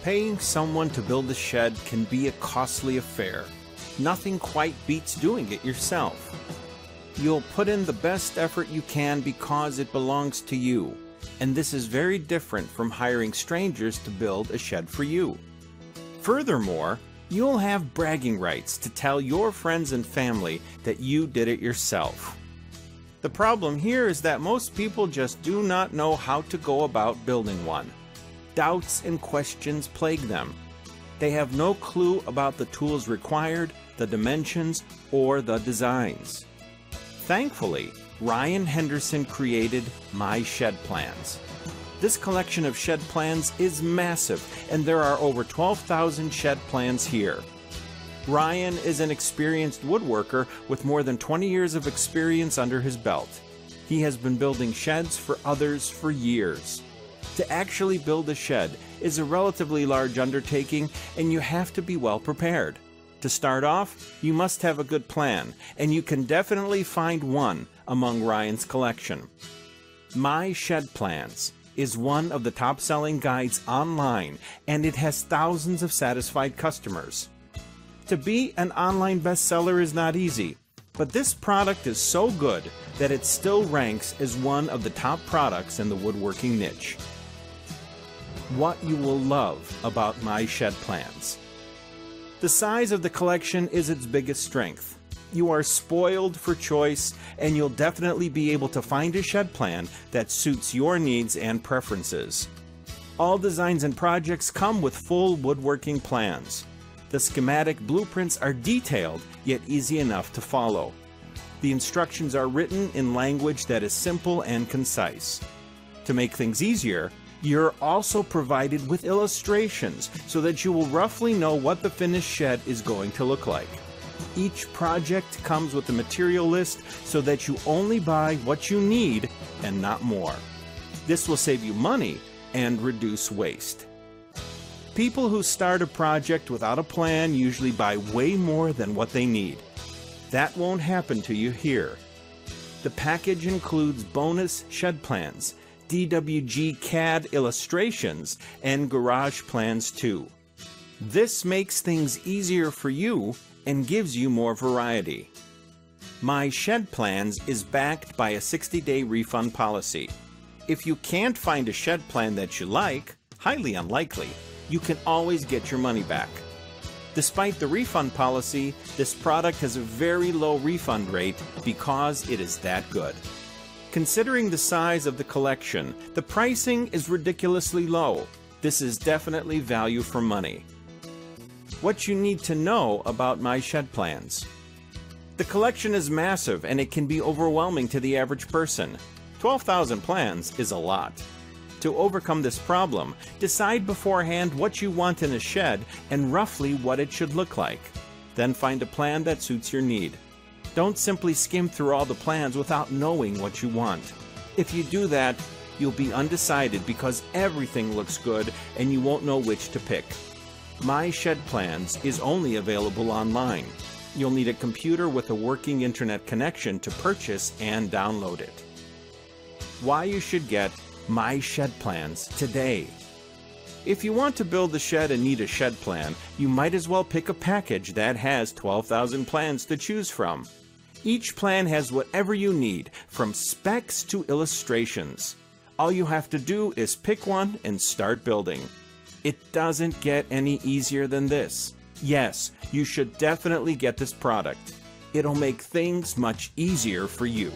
Paying someone to build a shed can be a costly affair. Nothing quite beats doing it yourself. You'll put in the best effort you can because it belongs to you, and this is very different from hiring strangers to build a shed for you. Furthermore, you'll have bragging rights to tell your friends and family that you did it yourself. The problem here is that most people just do not know how to go about building one. Doubts and questions plague them. They have no clue about the tools required, the dimensions, or the designs. Thankfully, Ryan Henderson created My Shed Plans. This collection of shed plans is massive, and there are over 12,000 shed plans here. Ryan is an experienced woodworker with more than 20 years of experience under his belt. He has been building sheds for others for years. To actually build a shed is a relatively large undertaking, and you have to be well prepared. To start off, you must have a good plan, and you can definitely find one among Ryan's collection. My Shed Plans is one of the top-selling guides online, and it has thousands of satisfied customers. To be an online bestseller is not easy, but this product is so good that it still ranks as one of the top products in the woodworking niche. What you will love about My Shed Plans. The size of the collection is its biggest strength. You are spoiled for choice, and you'll definitely be able to find a shed plan that suits your needs and preferences. All designs and projects come with full woodworking plans. The schematic blueprints are detailed, yet easy enough to follow. The instructions are written in language that is simple and concise. To make things easier, you're also provided with illustrations so that you will roughly know what the finished shed is going to look like. Each project comes with a material list so that you only buy what you need and not more. This will save you money and reduce waste. People who start a project without a plan usually buy way more than what they need. That won't happen to you here. The package includes bonus shed plans, DWG CAD illustrations, and garage plans too. This makes things easier for you and gives you more variety. My Shed Plans is backed by a 60-day refund policy. If you can't find a shed plan that you like, highly unlikely, you can always get your money back. Despite the refund policy, this product has a very low refund rate because it is that good. Considering the size of the collection, the pricing is ridiculously low. This is definitely value for money. What you need to know about My Shed Plans. The collection is massive, and it can be overwhelming to the average person. 12,000 plans is a lot. To overcome this problem, decide beforehand what you want in a shed and roughly what it should look like. Then find a plan that suits your need. Don't simply skim through all the plans without knowing what you want. If you do that, you'll be undecided because everything looks good and you won't know which to pick. My Shed Plans is only available online. You'll need a computer with a working internet connection to purchase and download it. Why you should get My Shed Plans today. If you want to build a shed and need a shed plan, you might as well pick a package that has 12,000 plans to choose from. Each plan has whatever you need, from specs to illustrations. All you have to do is pick one and start building. It doesn't get any easier than this. Yes, you should definitely get this product. It'll make things much easier for you.